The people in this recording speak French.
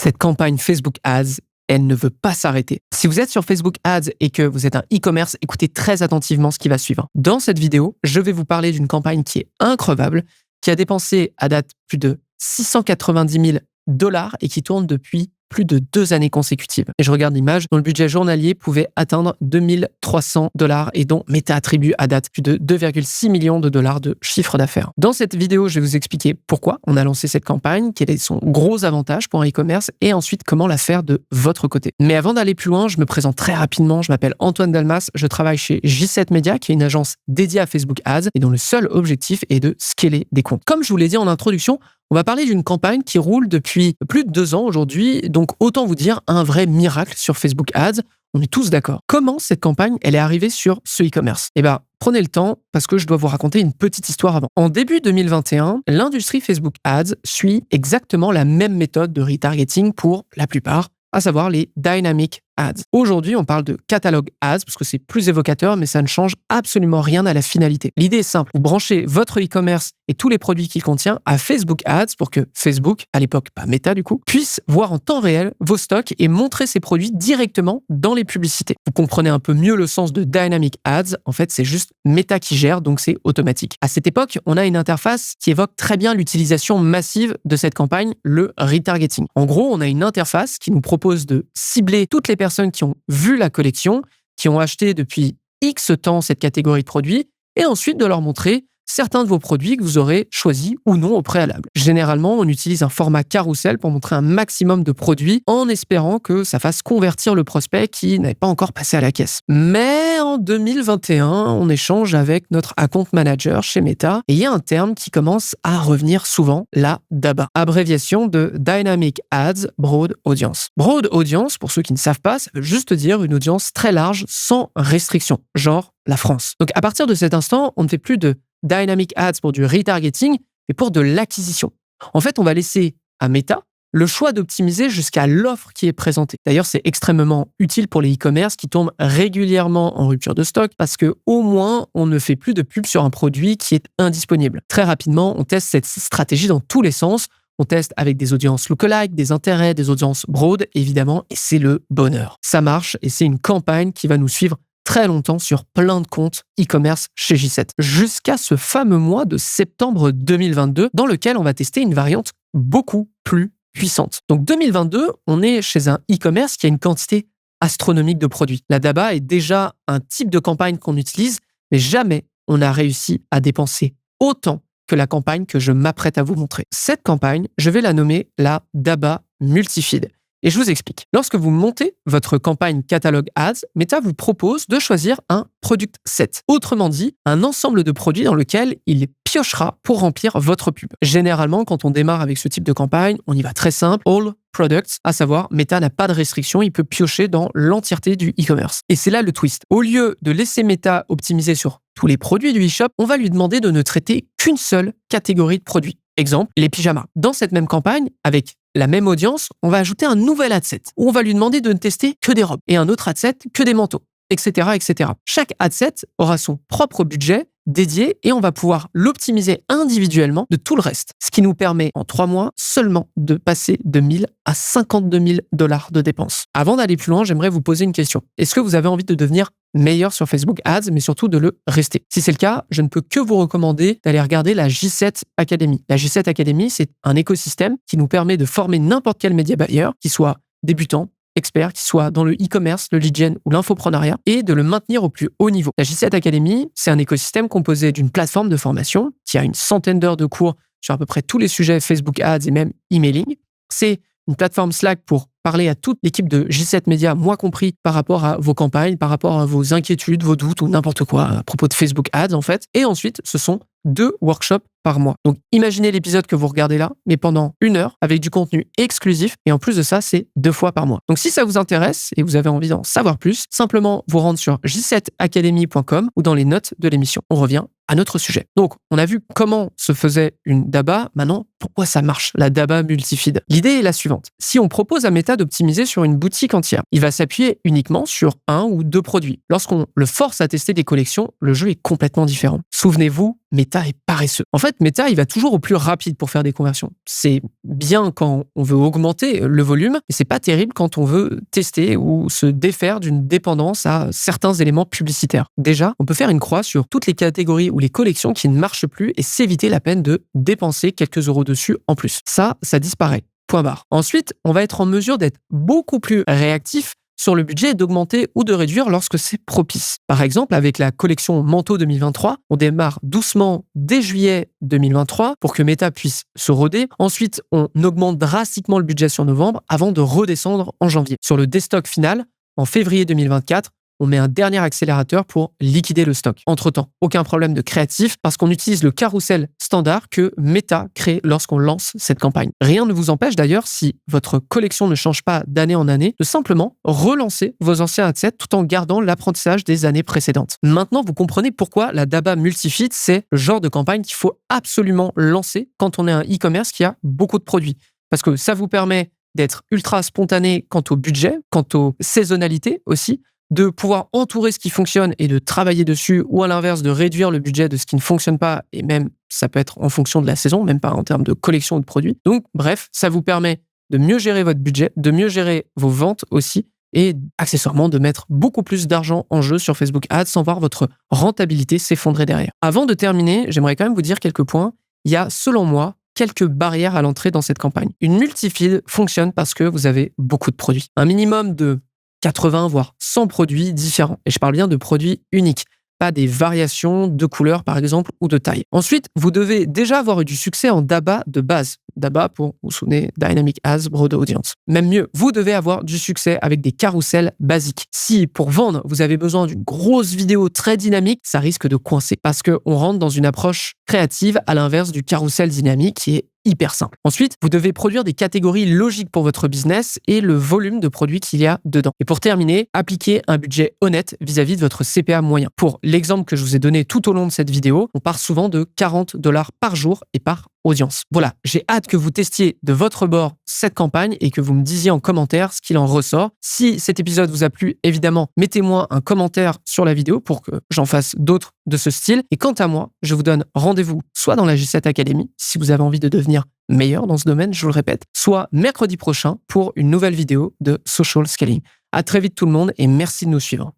Cette campagne Facebook Ads, elle ne veut pas s'arrêter. Si vous êtes sur Facebook Ads et que vous êtes un e-commerce, écoutez très attentivement ce qui va suivre. Dans cette vidéo, je vais vous parler d'une campagne qui est increvable, qui a dépensé à date plus de 690 000 $ et qui tourne depuis plus de 2 années consécutives. Et je regarde l'image dont le budget journalier pouvait atteindre 2 300 $ et dont Meta attribue à date plus de 2,6 millions de dollars de chiffre d'affaires. Dans cette vidéo, je vais vous expliquer pourquoi on a lancé cette campagne, quel est son gros avantage pour un e-commerce et ensuite comment la faire de votre côté. Mais avant d'aller plus loin, je me présente très rapidement. Je m'appelle Antoine Dalmas, je travaille chez J7 Media, qui est une agence dédiée à Facebook Ads et dont le seul objectif est de scaler des comptes. Comme je vous l'ai dit en introduction, on va parler d'une campagne qui roule depuis plus de 2 ans aujourd'hui, donc autant vous dire un vrai miracle sur Facebook Ads. On est tous d'accord. Comment cette campagne, elle est arrivée sur ce e-commerce ? Eh bien, prenez le temps parce que je dois vous raconter une petite histoire avant. En début 2021, l'industrie Facebook Ads suit exactement la même méthode de retargeting pour la plupart, à savoir les Dynamic Ads. Aujourd'hui, on parle de Catalog Ads parce que c'est plus évocateur, mais ça ne change absolument rien à la finalité. L'idée est simple. Vous branchez votre e-commerce et tous les produits qu'il contient à Facebook Ads pour que Facebook, à l'époque pas Meta du coup, puisse voir en temps réel vos stocks et montrer ces produits directement dans les publicités. Vous comprenez un peu mieux le sens de Dynamic Ads. En fait, c'est juste Meta qui gère, donc c'est automatique. À cette époque, on a une interface qui évoque très bien l'utilisation massive de cette campagne, le retargeting. En gros, on a une interface qui nous propose de cibler toutes les personnes qui ont vu la collection, qui ont acheté depuis X temps cette catégorie de produits, et ensuite de leur montrer certains de vos produits que vous aurez choisis ou non au préalable. Généralement, on utilise un format carrousel pour montrer un maximum de produits en espérant que ça fasse convertir le prospect qui n'avait pas encore passé à la caisse. Mais en 2021, on échange avec notre account manager chez Meta et il y a un terme qui commence à revenir souvent, la DABA, abréviation de Dynamic Ads Broad Audience. Broad Audience, pour ceux qui ne savent pas, ça veut juste dire une audience très large sans restriction, genre la France. Donc à partir de cet instant, on ne fait plus de Dynamic Ads pour du retargeting, mais pour de l'acquisition. En fait, on va laisser à Meta le choix d'optimiser jusqu'à l'offre qui est présentée. D'ailleurs, c'est extrêmement utile pour les e-commerce qui tombent régulièrement en rupture de stock parce que au moins, on ne fait plus de pub sur un produit qui est indisponible. Très rapidement, on teste cette stratégie dans tous les sens. On teste avec des audiences lookalike, des intérêts, des audiences broad, évidemment, et c'est le bonheur. Ça marche et c'est une campagne qui va nous suivre très longtemps sur plein de comptes e-commerce chez J7, jusqu'à ce fameux mois de septembre 2022, dans lequel on va tester une variante beaucoup plus puissante. Donc 2022, on est chez un e-commerce qui a une quantité astronomique de produits. La DABA est déjà un type de campagne qu'on utilise, mais jamais on a réussi à dépenser autant que la campagne que je m'apprête à vous montrer. Cette campagne, je vais la nommer la DABA Multifeed. Et je vous explique. Lorsque vous montez votre campagne Catalog Ads, Meta vous propose de choisir un product set. Autrement dit, un ensemble de produits dans lequel il piochera pour remplir votre pub. Généralement, quand on démarre avec ce type de campagne, on y va très simple. All products, à savoir, Meta n'a pas de restriction, il peut piocher dans l'entièreté du e-commerce. Et c'est là le twist. Au lieu de laisser Meta optimiser sur tous les produits du e-shop, on va lui demander de ne traiter qu'une seule catégorie de produits. Exemple, les pyjamas. Dans cette même campagne, avec la même audience, on va ajouter un nouvel adset où on va lui demander de ne tester que des robes et un autre adset que des manteaux, etc., etc. Chaque adset aura son propre budget dédié et on va pouvoir l'optimiser individuellement de tout le reste. Ce qui nous permet en 3 mois seulement de passer de 1 000 à 52 000 $ de dépenses. Avant d'aller plus loin, j'aimerais vous poser une question. Est-ce que vous avez envie de devenir meilleur sur Facebook Ads, mais surtout de le rester? Si c'est le cas, je ne peux que vous recommander d'aller regarder la J7 Academy. La J7 Academy, c'est un écosystème qui nous permet de former n'importe quel média buyer, qui soit débutant, expert, qui soit dans le e-commerce, le lead gen ou l'infoprenariat, et de le maintenir au plus haut niveau. La J7 Academy, c'est un écosystème composé d'une plateforme de formation qui a une centaine d'heures de cours sur à peu près tous les sujets Facebook Ads et même emailing. C'est une plateforme Slack pour parler à toute l'équipe de J7 Media, moi compris, par rapport à vos campagnes, par rapport à vos inquiétudes, vos doutes ou n'importe quoi à propos de Facebook Ads en fait. Et ensuite, ce sont 2 workshops par mois. Donc, imaginez l'épisode que vous regardez là, mais pendant 1 heure, avec du contenu exclusif. Et en plus de ça, c'est 2 fois par mois. Donc, si ça vous intéresse et vous avez envie d'en savoir plus, simplement vous rendre sur j7academy.com ou dans les notes de l'émission. On revient à notre sujet. Donc, on a vu comment se faisait une DABA. Maintenant, pourquoi ça marche, la DABA Multifeed? L'idée est la suivante. Si on propose à Meta Meta d'optimiser sur une boutique entière. Il va s'appuyer uniquement sur 1 ou 2 produits. Lorsqu'on le force à tester des collections, le jeu est complètement différent. Souvenez-vous, Meta est paresseux. En fait, Meta, il va toujours au plus rapide pour faire des conversions. C'est bien quand on veut augmenter le volume, mais c'est pas terrible quand on veut tester ou se défaire d'une dépendance à certains éléments publicitaires. Déjà, on peut faire une croix sur toutes les catégories ou les collections qui ne marchent plus et s'éviter la peine de dépenser quelques euros dessus en plus. Ça disparaît. Point barre. Ensuite, on va être en mesure d'être beaucoup plus réactif sur le budget et d'augmenter ou de réduire lorsque c'est propice. Par exemple, avec la collection Manteau 2023, on démarre doucement dès juillet 2023 pour que Meta puisse se roder. Ensuite, on augmente drastiquement le budget sur novembre avant de redescendre en janvier. Sur le déstock final, en février 2024, on met un dernier accélérateur pour liquider le stock. Entre-temps, aucun problème de créatif parce qu'on utilise le carrousel standard que Meta crée lorsqu'on lance cette campagne. Rien ne vous empêche d'ailleurs, si votre collection ne change pas d'année en année, de simplement relancer vos anciens adsets tout en gardant l'apprentissage des années précédentes. Maintenant, vous comprenez pourquoi la Daba Multifeed, c'est le genre de campagne qu'il faut absolument lancer quand on est un e-commerce qui a beaucoup de produits. Parce que ça vous permet d'être ultra spontané quant au budget, quant aux saisonnalités aussi, de pouvoir entourer ce qui fonctionne et de travailler dessus, ou à l'inverse, de réduire le budget de ce qui ne fonctionne pas, et même, ça peut être en fonction de la saison, même pas en termes de collection ou de produits. Donc, bref, ça vous permet de mieux gérer votre budget, de mieux gérer vos ventes aussi, et accessoirement de mettre beaucoup plus d'argent en jeu sur Facebook Ads sans voir votre rentabilité s'effondrer derrière. Avant de terminer, j'aimerais quand même vous dire quelques points. Il y a, selon moi, quelques barrières à l'entrée dans cette campagne. Une multifeed fonctionne parce que vous avez beaucoup de produits. Un minimum de 80 voire 100 produits différents. Et je parle bien de produits uniques, pas des variations de couleurs par exemple ou de taille. Ensuite, vous devez déjà avoir eu du succès en DABA de base. DABA pour, vous vous souvenez, Dynamic Ads, Broad Audience. Même mieux, vous devez avoir du succès avec des carousels basiques. Si pour vendre, vous avez besoin d'une grosse vidéo très dynamique, ça risque de coincer parce qu'on rentre dans une approche créative à l'inverse du carrousel dynamique qui est hyper simple. Ensuite, vous devez produire des catégories logiques pour votre business et le volume de produits qu'il y a dedans. Et pour terminer, appliquez un budget honnête vis-à-vis de votre CPA moyen. Pour l'exemple que je vous ai donné tout au long de cette vidéo, on part souvent de $40 par jour et par audience. Voilà, j'ai hâte que vous testiez de votre bord cette campagne et que vous me disiez en commentaire ce qu'il en ressort. Si cet épisode vous a plu, évidemment, mettez-moi un commentaire sur la vidéo pour que j'en fasse d'autres de ce style. Et quant à moi, je vous donne rendez-vous soit dans la G7 Academy, si vous avez envie de devenir meilleur dans ce domaine, je vous le répète, soit mercredi prochain pour une nouvelle vidéo de Social Scaling. À très vite tout le monde et merci de nous suivre.